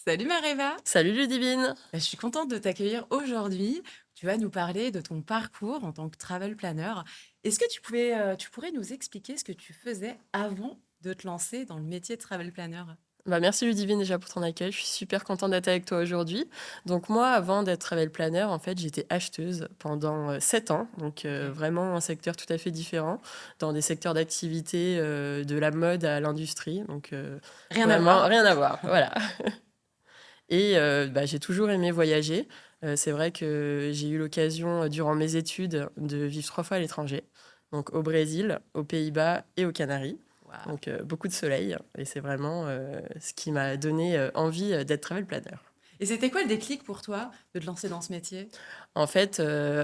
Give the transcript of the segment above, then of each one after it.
Salut Mareva. Salut Ludivine. Je suis contente de t'accueillir aujourd'hui. Tu vas nous parler de ton parcours en tant que travel planner. Est-ce que tu pourrais nous expliquer ce que tu faisais avant de te lancer dans le métier de travel planner? Merci Ludivine déjà pour ton accueil. Je suis super contente d'être avec toi aujourd'hui. Donc moi, avant d'être travel planner, en fait, j'étais acheteuse pendant 7 ans. Donc Ok. vraiment un secteur tout à fait différent, dans des secteurs d'activité de la mode à l'industrie. Donc Rien à vraiment voir. rien à voir. Voilà. Et j'ai toujours aimé voyager. C'est vrai que j'ai eu l'occasion, durant mes études, de vivre 3 fois à l'étranger. Donc au Brésil, aux Pays-Bas et aux Canaries. Waouh. Donc beaucoup de soleil. Et c'est vraiment ce qui m'a donné envie d'être travel planner. Et c'était quoi le déclic pour toi de te lancer dans ce métier? En fait,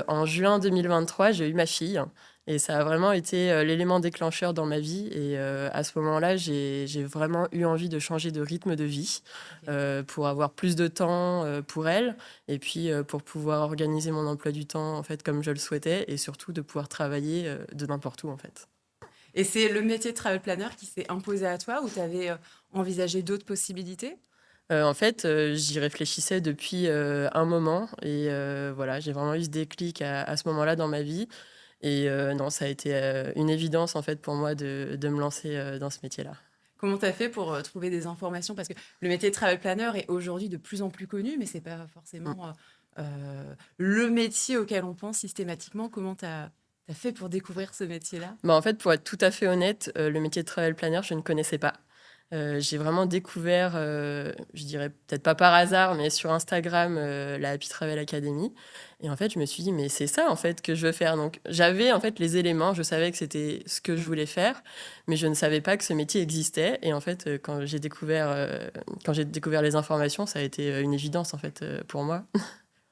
en juin 2023, j'ai eu ma fille et ça a vraiment été l'élément déclencheur dans ma vie. Et à ce moment-là, j'ai vraiment eu envie de changer de rythme de vie Ok. pour avoir plus de temps pour elle et puis pour pouvoir organiser mon emploi du temps en fait comme je le souhaitais et surtout de pouvoir travailler de n'importe où en fait. Et c'est le métier de travel planner qui s'est imposé à toi ou tu avais envisagé d'autres possibilités? En fait, j'y réfléchissais depuis un moment et voilà, j'ai vraiment eu ce déclic à ce moment-là dans ma vie. Et non, ça a été une évidence en fait pour moi de me lancer dans ce métier-là. Comment tu as fait pour trouver des informations? Parce que le métier de travel planner est aujourd'hui de plus en plus connu, mais c'est pas Mm. forcément le métier auquel on pense systématiquement. Comment tu as fait pour découvrir ce métier-là? Bah, en fait, pour être tout à fait honnête, le métier de travel planner, je ne connaissais pas. J'ai vraiment découvert, je dirais peut-être pas par hasard, mais sur Instagram, la Happy Travel Academy. Et en fait, je me suis dit, mais c'est ça en fait que je veux faire. Donc, j'avais en fait les éléments, je savais que c'était ce que je Mm. voulais faire, mais je ne savais pas que ce métier existait. Et en fait, quand j'ai découvert les informations, ça a été une évidence en fait pour moi.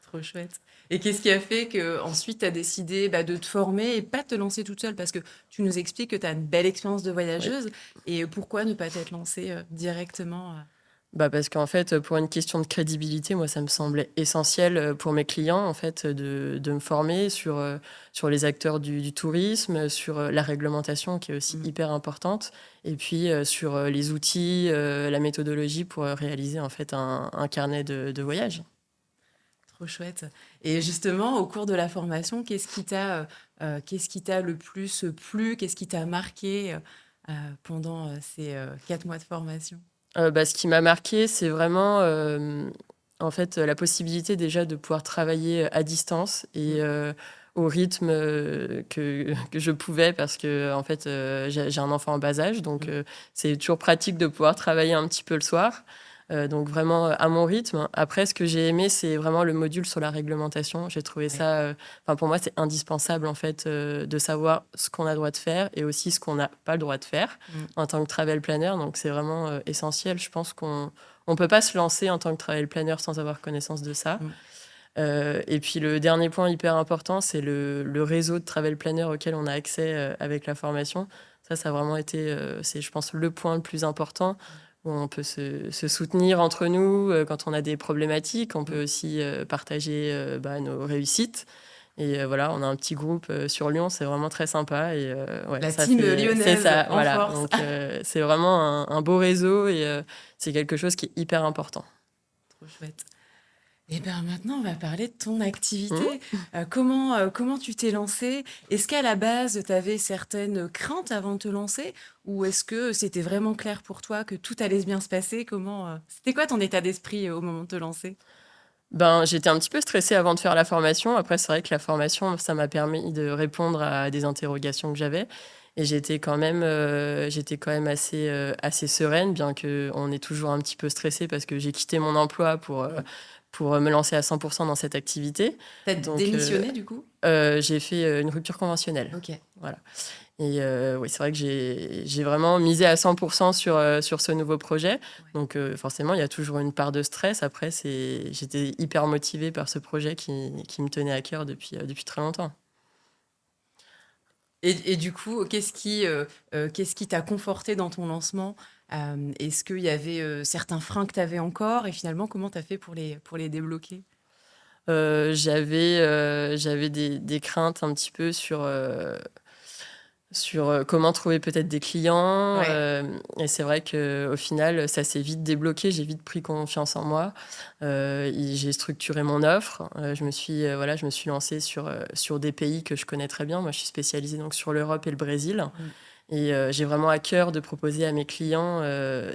Trop chouette. Et qu'est-ce qui a fait que ensuite tu as décidé de te former et pas de te lancer toute seule? Parce que tu nous expliques que tu as une belle expérience de Oui. voyageuse. Et pourquoi ne pas t'être lancée directement Bah, parce qu'en fait, pour une question de crédibilité, moi, ça me semblait essentiel, pour mes clients, en fait, de me former sur les acteurs du tourisme, sur, la réglementation qui est aussi Mm. hyper importante et puis, sur, les outils, la méthodologie pour, réaliser, en fait, un carnet de voyage. Trop chouette. Et justement, au cours de la formation, qu'est-ce qui t'a le plus plu? Qu'est-ce qui t'a marqué pendant ces 4 mois de formation? Ce qui m'a marqué, c'est vraiment, en fait, la possibilité déjà de pouvoir travailler à distance Mm. et au rythme, que je pouvais parce qu'en fait, j'ai un enfant en bas âge donc Mm. c'est toujours pratique de pouvoir travailler un petit peu le soir, donc vraiment, à mon rythme. Après ce que j'ai aimé, c'est vraiment le module sur la réglementation. J'ai trouvé Ouais. ça, enfin pour moi, c'est indispensable en fait, de savoir ce qu'on a le droit de faire et aussi ce qu'on n'a pas le droit de faire Mm. en tant que travel planner. Donc, c'est vraiment essentiel. Je pense qu'on peut pas se lancer en tant que travel planner sans avoir connaissance de ça. Mm. Et puis, le dernier point hyper important, c'est le réseau de travel planner auquel on a accès avec la formation. Ça a vraiment été, c'est, je pense, le point le plus important où on peut se soutenir entre nous quand on a des problématiques. On Mm. peut aussi partager nos réussites. Et voilà, on a un petit groupe sur Lyon, c'est vraiment très sympa. Et ouais, La ça, team c'est lyonnaise ça, en voilà. force. Donc, c'est vraiment un beau réseau et c'est quelque chose qui est hyper important. Trop chouette. Et bien maintenant, on va parler de ton Mhm. activité. Comment tu t'es lancée? Est-ce qu'à la base, tu avais certaines craintes avant de te lancer? Ou est-ce que c'était vraiment clair pour toi que tout allait bien se passer? C'était quoi ton état d'esprit au moment de te lancer? Ben, j'étais un petit peu stressée avant de faire la formation. Après, c'est vrai que la formation, ça m'a permis de répondre à des interrogations que j'avais. Et j'étais quand même assez sereine, bien qu'on est toujours un petit peu stressé parce que j'ai quitté mon emploi Mm. pour me lancer à 100% dans cette activité. T'as Donc, démissionné du coup? j'ai fait une rupture conventionnelle. Ok. Voilà. Et oui, c'est vrai que j'ai vraiment misé à 100% sur ce nouveau projet. Ouais. Donc forcément, il y a toujours une part de stress. Après, j'étais hyper motivée par ce projet qui me tenait à cœur depuis très longtemps. Et du coup, qu'est-ce qui t'a conforté dans ton lancement? Est-ce qu'il y avait certains freins que tu avais encore? Et finalement, comment tu as fait pour les débloquer? J'avais des craintes un petit peu sur comment trouver peut-être des clients. Ouais. Et c'est vrai qu'au final, ça s'est vite débloqué. J'ai vite pris confiance en moi. J'ai structuré mon offre. Je me suis lancée sur des pays que je connais très bien. Moi, je suis spécialisée donc, sur l'Europe et le Brésil. Mmh. Et j'ai vraiment à cœur de proposer à mes clients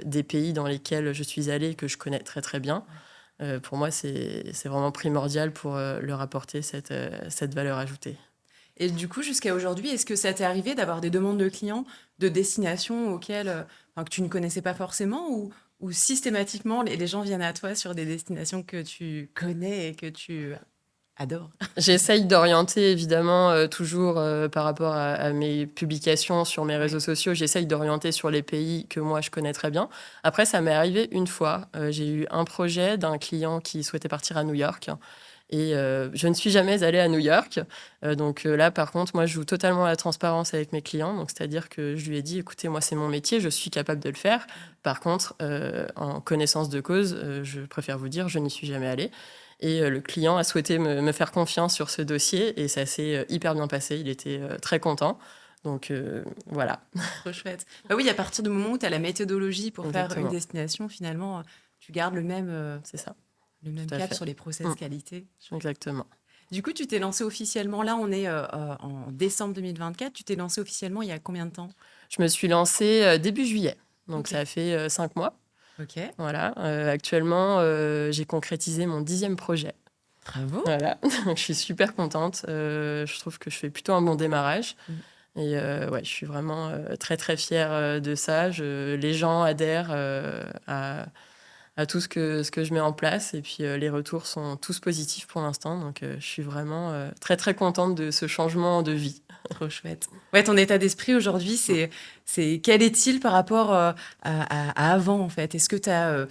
des pays dans lesquels je suis allée et que je connais très très bien. Ouais. Pour moi, c'est vraiment primordial pour leur apporter cette valeur ajoutée. Et du coup, jusqu'à aujourd'hui, est-ce que ça t'est arrivé d'avoir des demandes de clients de destinations auxquelles, enfin, que tu ne connaissais pas forcément ou systématiquement les gens viennent à toi sur des destinations que tu connais et que tu adores? J'essaye d'orienter évidemment toujours par rapport à mes publications sur mes Ouais. réseaux sociaux, j'essaye d'orienter sur les pays que moi je connais très bien. Après, ça m'est arrivé une fois, j'ai eu un projet d'un client qui souhaitait partir à New York et je ne suis jamais allée à New York. Là, par contre, moi, je joue totalement la transparence avec mes clients. Donc, c'est-à-dire que je lui ai dit, écoutez, moi, c'est mon métier, je suis capable de le faire. Par contre, en connaissance de cause, je préfère vous dire, je n'y suis jamais allée. Et le client a souhaité me faire confiance sur ce dossier et ça s'est hyper bien passé. Il était très content. Donc voilà, Trop chouette. Bah oui, à partir du moment où tu as la méthodologie pour faire une exactement. destination, finalement, tu gardes C'est ça, le même tout à cap fait. sur les Mm, process qualité. Chouette. exactement. Du coup, tu t'es lancé officiellement, là on est en décembre 2024, tu t'es lancé officiellement il y a combien de temps? Je me suis lancée début juillet. Donc Ok. ça a fait 5 mois. Ok, Voilà. Actuellement, j'ai concrétisé mon 10e projet. bravo. Voilà. Donc je suis super contente. Je trouve que je fais plutôt un bon démarrage. Mm. Et ouais, je suis vraiment très très fière de ça. Les gens adhèrent à tout ce que je mets en place. Et puis les retours sont tous positifs pour l'instant. Donc je suis vraiment très très contente de ce changement de vie. Trop chouette. Ouais, ton état d'esprit aujourd'hui, Mm. quel est-il par rapport à avant, en fait? Est-ce que t'as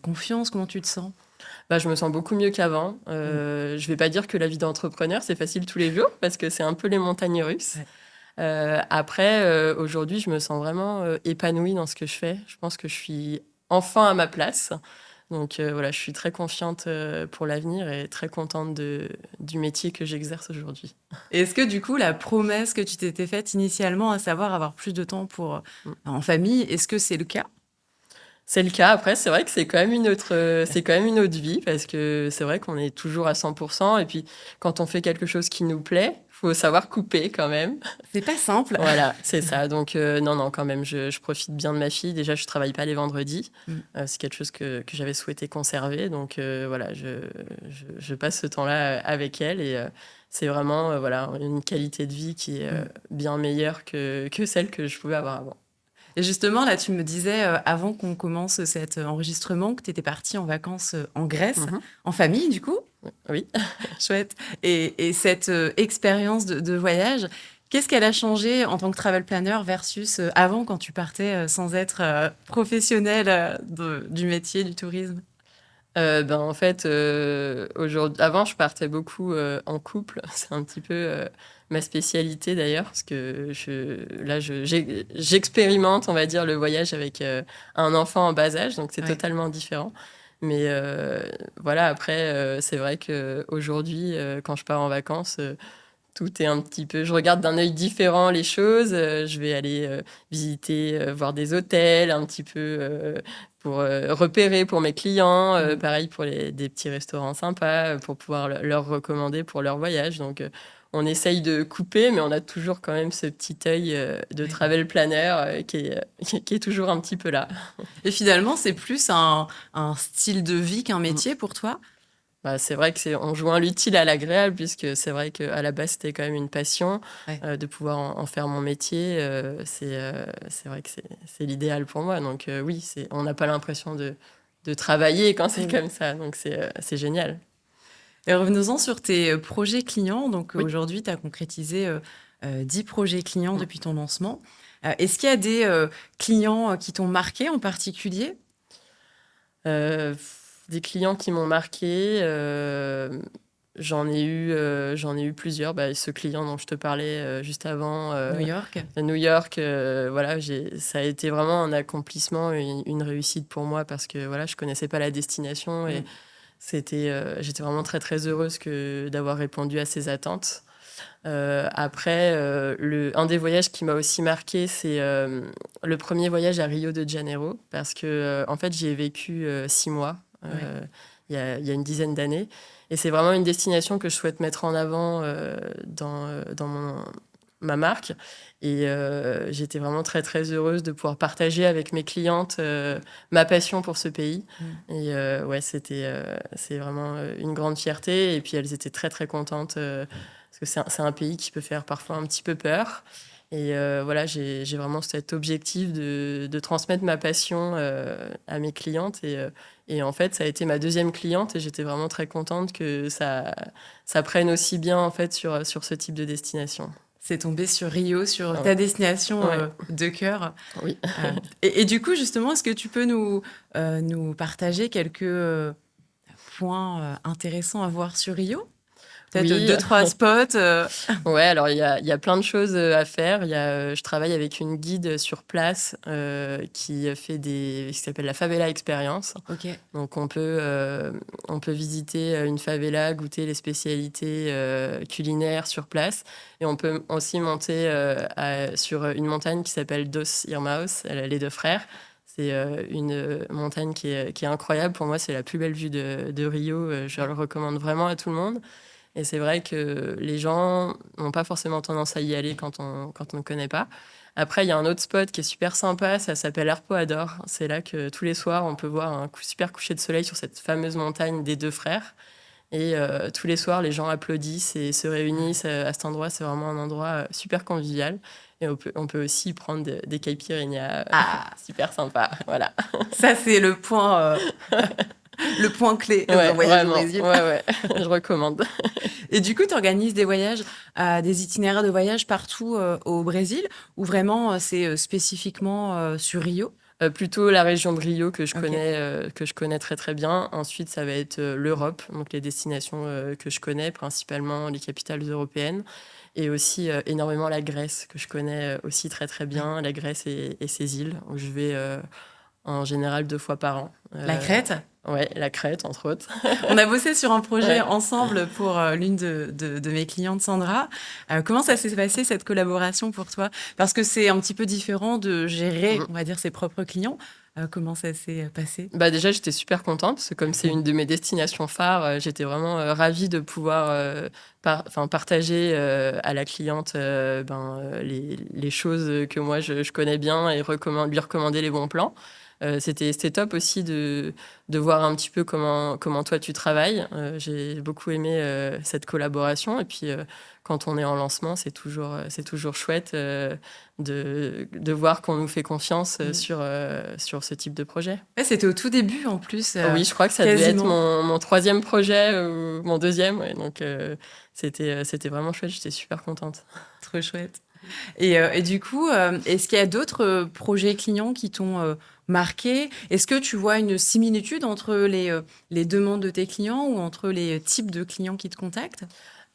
confiance? Comment tu te sens? Bah, je me sens beaucoup mieux qu'avant. Mm. Je vais pas dire que la vie d'entrepreneur, c'est facile tous les jours, parce que c'est un peu les montagnes russes. Ouais. Après, aujourd'hui, je me sens vraiment épanouie dans ce que je fais. Je pense que je suis enfin à ma place. Donc voilà, je suis très confiante pour l'avenir et très contente du métier que j'exerce aujourd'hui. Et est-ce que du coup, la promesse que tu t'étais faite initialement, à savoir avoir plus de temps pour Mm. en famille, est-ce que c'est le cas? C'est le cas. Après, c'est vrai que c'est quand même une autre vie parce que c'est vrai qu'on est toujours à 100%. Et puis, quand on fait quelque chose qui nous plaît, faut savoir couper quand même. C'est pas simple. Voilà, c'est ça. Donc, non, non, quand même, je profite bien de ma fille. Déjà, je travaille pas les vendredis. Mm. C'est quelque chose que j'avais souhaité conserver. Donc, voilà, je passe ce temps-là avec elle et c'est vraiment voilà, une qualité de vie qui est Mm. bien meilleure que celle que je pouvais avoir avant. Et justement, là, tu me disais, avant qu'on commence cet enregistrement, que tu étais partie en vacances en Grèce, Mhm. en famille, du coup. Oui. Chouette. Et cette expérience de voyage, qu'est-ce qu'elle a changé en tant que travel planner versus avant quand tu partais sans être professionnel du métier du tourisme? En fait, aujourd'hui, avant, je partais beaucoup en couple. C'est un petit peu ma spécialité d'ailleurs, parce que j'expérimente, on va dire, le voyage avec un enfant en bas âge, donc c'est Ouais. totalement différent. Mais voilà, après, c'est vrai qu'aujourd'hui, quand je pars en vacances, tout est un petit peu. Je regarde d'un œil différent les choses. Je vais aller visiter, voir des hôtels, un petit peu pour repérer pour mes clients. Mm. Pareil pour des petits restaurants sympas, pour pouvoir leur recommander pour leur voyage. Donc, on essaye de couper, mais on a toujours quand même ce petit œil de Ouais. travel planner qui est toujours un petit peu là. Et finalement, c'est plus un style de vie qu'un Mm. métier pour toi? Bah, c'est vrai que on joint l'utile à l'agréable, puisque c'est vrai qu'à la base, c'était quand même une passion. Ouais. De pouvoir en faire mon métier, c'est vrai que c'est l'idéal pour moi. Donc oui, on n'a pas l'impression de travailler quand c'est Mm. comme ça. Donc c'est génial. Et revenons-en sur tes projets clients. Donc Oui. aujourd'hui, tu as concrétisé 10 projets clients Mm. depuis ton lancement. Est-ce qu'il y a des clients qui t'ont marqué en particulier? Des clients qui m'ont marqué, j'en ai eu plusieurs. Bah, ce client dont je te parlais juste avant, New York? à New York, voilà, ça a été vraiment un accomplissement, une réussite pour moi parce que voilà, je connaissais pas la destination et Mm. j'étais vraiment très très heureuse d'avoir répondu à ses attentes. Après, un des voyages qui m'a aussi marqué, c'est le premier voyage à Rio de Janeiro, parce que en fait, j'y ai vécu 6 mois, Ouais. il y a une dizaine d'années. Et c'est vraiment une destination que je souhaite mettre en avant dans ma marque. Et j'étais vraiment très, très heureuse de pouvoir partager avec mes clientes ma passion pour ce pays. Mm. Et ouais, c'est vraiment une grande fierté. Et puis, elles étaient très, très contentes parce que c'est un pays qui peut faire parfois un petit peu peur. Et voilà, j'ai vraiment cet objectif de transmettre ma passion à mes clientes. Et en fait, ça a été ma deuxième cliente et j'étais vraiment très contente que ça prenne aussi bien en fait sur ce type de destination. C'est tombé sur Rio, sur Ouais. ta destination Ouais. de cœur. Oui. Et du coup, justement, est-ce que tu peux nous partager quelques points intéressants à voir sur Rio? Peut-être Oui. deux, trois spots. Ouais, alors il y a plein de choses à faire. Je travaille avec une guide sur place qui fait ce qui s'appelle la Favela Experience. Ok. Donc on peut visiter une favela, goûter les spécialités culinaires sur place. Et on peut aussi monter sur une montagne qui s'appelle Dos Irmãos, les deux frères. C'est une montagne qui est incroyable. Pour moi, c'est la plus belle vue de Rio. Je le recommande vraiment à tout le monde. Et c'est vrai que les gens n'ont pas forcément tendance à y aller quand on ne connaît pas. Après, il y a un autre spot qui est super sympa, ça s'appelle Arpoador. C'est là que tous les soirs, on peut voir un super coucher de soleil sur cette fameuse montagne des deux frères. Et tous les soirs, les gens applaudissent et se réunissent à cet endroit. C'est vraiment un endroit super convivial. Et on peut aussi prendre des caipirinhas Ah, super sympa. Voilà. ça, c'est le point clé d'un Ouais, voyage au vraiment. Brésil. Ouais, ouais. Je recommande. Et du coup, tu organises des voyages, des itinéraires de voyage partout au Brésil, ou vraiment c'est spécifiquement sur Rio? Plutôt la région de Rio Ok. que je connais très très bien. Ensuite, ça va être l'Europe, donc les destinations que je connais, principalement les capitales européennes, et aussi énormément la Grèce, que je connais aussi très très Ouais. bien, la Grèce et ses îles, où je vais en général 2 fois par an. La Crète? Ouais, la Crète, entre autres. On a bossé sur un projet Ouais. ensemble pour l'une de mes clientes, Sandra. Comment ça s'est passé, cette collaboration pour toi? Parce que c'est un petit peu différent de gérer, on va dire, ses propres clients. Comment ça s'est passé? Bah déjà, j'étais super contente parce que comme c'est une de mes destinations phares, j'étais vraiment ravie de pouvoir partager à la cliente les choses que moi je connais bien et lui recommander les bons plans. C'était top aussi de voir un petit peu comment toi tu travailles. J'ai beaucoup aimé cette collaboration et puis quand on est en lancement, c'est toujours chouette de voir qu'on nous fait confiance Mm. sur ce type de projet. Ouais, c'était au tout début en plus, Oui, je crois que ça devait être quasiment. mon troisième projet ou mon deuxième. Ouais, donc, c'était vraiment chouette. J'étais super contente. Trop chouette. Et du coup, est-ce qu'il y a d'autres projets clients qui t'ont marqué? Est-ce que tu vois une similitude entre les demandes de tes clients ou entre les types de clients qui te contactent?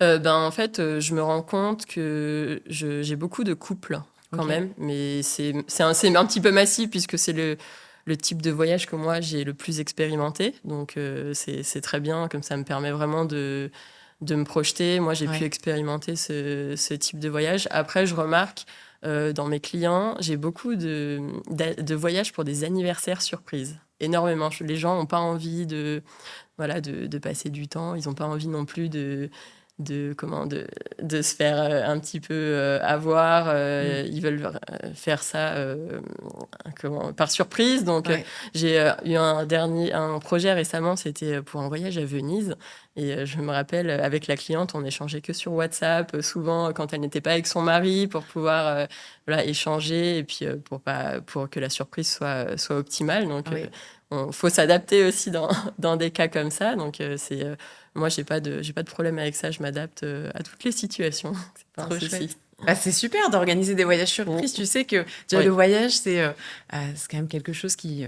En fait, je me rends compte que j'ai beaucoup de couples quand Ok. même, mais c'est un petit peu massif puisque c'est le type de voyage que moi j'ai le plus expérimenté. Donc, c'est très bien, comme ça me permet vraiment de me projeter. Moi, j'ai pu Ouais. expérimenter ce type de voyage. Après, je remarque dans mes clients, j'ai beaucoup de voyages pour des anniversaires surprises. Énormément. Les gens n'ont pas envie voilà, de passer du temps. Ils n'ont pas envie non plus de se faire un petit peu avoir. Mm. Ils veulent faire ça par surprise. Donc, Ouais. j'ai eu un projet récemment, c'était pour un voyage à Venise. Et je me rappelle, avec la cliente, on échangeait que sur WhatsApp, souvent quand elle n'était pas avec son mari, pour pouvoir voilà, échanger et puis pour que la surprise soit optimale. Donc, Oui. faut s'adapter aussi dans des cas comme ça. Donc, moi, j'ai pas de problème avec ça. Je m'adapte à toutes les situations. C'est pas un Trop souci. chouette. Bah, c'est super d'organiser des voyages Mm. surprises. Tu sais que déjà, Oui, le voyage, c'est quand même quelque chose qui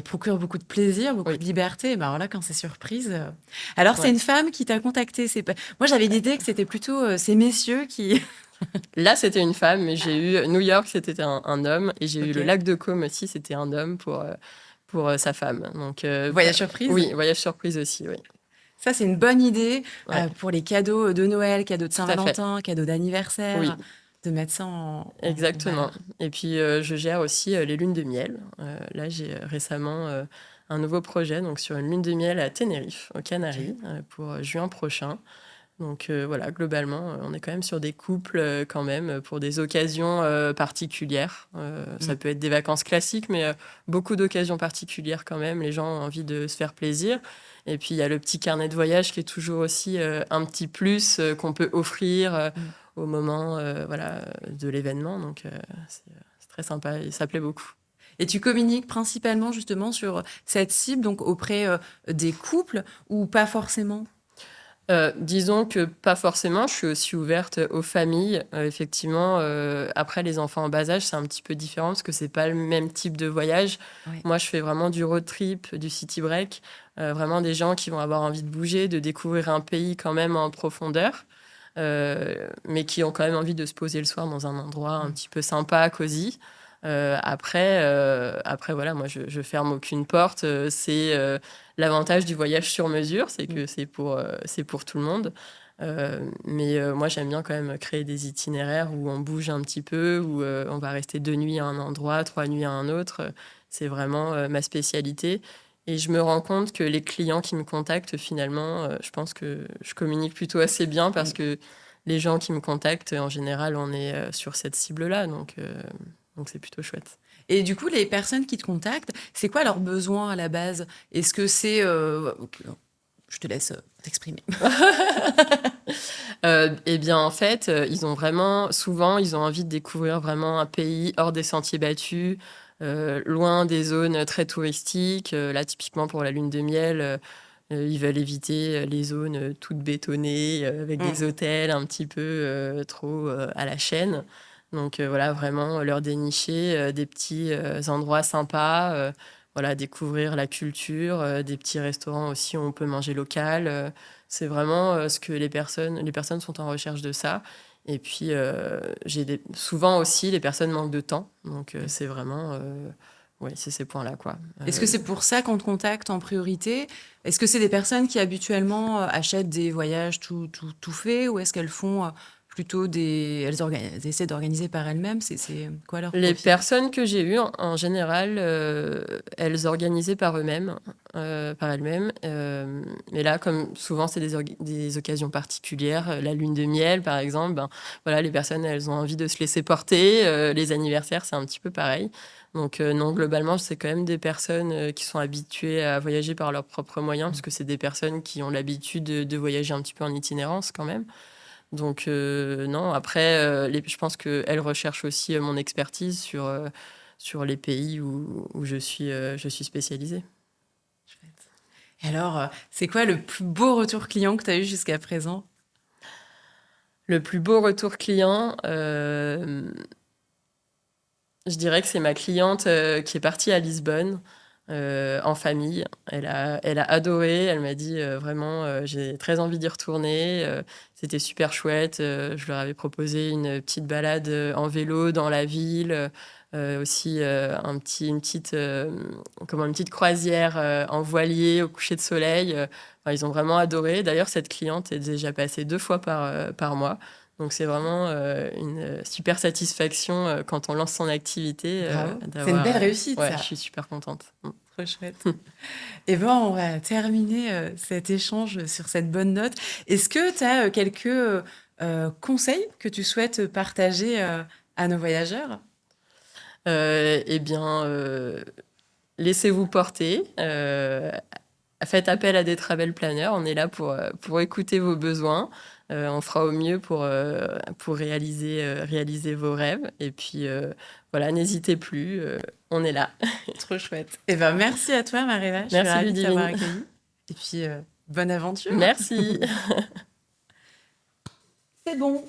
procure beaucoup de plaisir, beaucoup oui, de liberté. Bah, alors là, quand c'est surprise. Alors, c'est ouais. une femme qui t'a contacté. Moi, j'avais l'idée que c'était plutôt ces messieurs qui. Là, c'était une femme, mais j'ai eu New York, c'était un homme, et j'ai eu le Ok. lac de Côme aussi, c'était un homme pour sa femme. Donc, Voyage surprise. oui, voyage surprise aussi, oui. Ça, c'est une bonne idée Ouais, pour les cadeaux de Noël, cadeaux de tout à fait. Saint-Valentin, cadeaux Oui, d'anniversaire, de mettre ça en exactement. valeur. Et puis, je gère aussi les lunes de miel. Là, j'ai récemment un nouveau projet, donc sur une lune de miel à Tenerife, aux Ok. Canaries, pour juin prochain. Donc voilà, globalement, on est quand même sur des couples quand même pour des occasions particulières. Mm. Ça peut être des vacances classiques, mais beaucoup d'occasions particulières quand même. Les gens ont envie de se faire plaisir. Et puis il y a le petit carnet de voyage qui est toujours aussi un petit plus qu'on peut offrir Mm. au moment voilà, de l'événement. Donc c'est très sympa et ça plaît beaucoup. Et tu communiques principalement justement sur cette cible, donc auprès des couples ou pas forcément? Disons que pas forcément, je suis aussi ouverte aux familles. Effectivement, après les enfants en bas âge, c'est un petit peu différent parce que c'est pas le même type de voyage. Oui. Moi, je fais vraiment du road trip, du city break, vraiment des gens qui vont avoir envie de bouger, de découvrir un pays quand même en profondeur, mais qui ont quand même envie de se poser le soir dans un endroit un Mm. petit peu sympa, cosy. Après, voilà, moi, je ferme aucune porte. C'est l'avantage du voyage sur mesure, c'est Mm. que c'est pour tout le monde. Mais moi, j'aime bien quand même créer des itinéraires où on bouge un petit peu, où on va rester 2 nuits à un endroit, 3 nuits à un autre. C'est vraiment ma spécialité. Et je me rends compte que les clients qui me contactent, finalement, je pense que je communique plutôt assez bien parce Mm. que les gens qui me contactent, en général, on est sur cette cible-là. Donc c'est plutôt chouette. Et du coup, les personnes qui te contactent, c'est quoi leurs besoins à la base? Est-ce que c'est... ok, je te laisse t'exprimer. Eh bien, en fait, ils ont vraiment, souvent, ils ont envie de découvrir vraiment un pays hors des sentiers battus, loin des zones très touristiques. Là, typiquement pour la lune de miel, ils veulent éviter les zones toutes bétonnées, avec des Mm. hôtels un petit peu trop à la chaîne. Donc voilà, vraiment leur dénicher des petits endroits sympas, voilà, découvrir la culture, des petits restaurants aussi où on peut manger local. C'est vraiment ce que les personnes sont en recherche de ça. Et puis, souvent aussi, les personnes manquent de temps. Donc, c'est vraiment, ouais, c'est ces points-là, quoi. Est-ce que c'est pour ça qu'on te contacte en priorité? Est-ce que c'est des personnes qui habituellement achètent des voyages tout faits ou est-ce qu'elles font plutôt des... Elles essaient d'organiser par elles-mêmes? C'est quoi leur Les profil? personnes que j'ai eues, en général, elles organisaient par eux-mêmes, par elles-mêmes. Mais là, comme souvent, c'est des occasions particulières, la lune de miel, par exemple, ben, voilà, les personnes, elles ont envie de se laisser porter. Les anniversaires, c'est un petit peu pareil. Donc, non, globalement, c'est quand même des personnes qui sont habituées à voyager par leurs propres moyens, parce que c'est des personnes qui ont l'habitude de voyager un petit peu en itinérance quand même. Donc non, après, je pense qu'elle recherche aussi mon expertise sur les pays où je suis spécialisée. Chouette. Et alors, c'est quoi le plus beau retour client que tu as eu jusqu'à présent? Le plus beau retour client, je dirais que c'est ma cliente qui est partie à Lisbonne en famille. Elle a adoré. Elle m'a dit vraiment, j'ai très envie d'y retourner. C'était super chouette. Je leur avais proposé une petite balade en vélo dans la ville. Aussi une petite croisière en voilier au coucher de soleil. Enfin, ils ont vraiment adoré. D'ailleurs, cette cliente est déjà passée 2 fois par mois. Donc c'est vraiment une super satisfaction quand on lance son activité Bravo. C'est une d'avoir... belle réussite, ouais, je ça. suis super contente. Mm. Trop chouette. Eh ben, on va terminer cet échange sur cette bonne note. Est-ce que tu as quelques conseils que tu souhaites partager à nos voyageurs? Eh bien, laissez-vous porter. Faites appel à des travel planners. On est là pour écouter vos besoins. On fera au mieux pour réaliser vos rêves. Et puis, voilà, n'hésitez plus. On est là. Trop chouette. Eh ben, merci à toi, Maréva. Je suis Merci, ravie de t'avoir Ludivine. accueilli. Et puis, bonne aventure. Merci. C'est bon.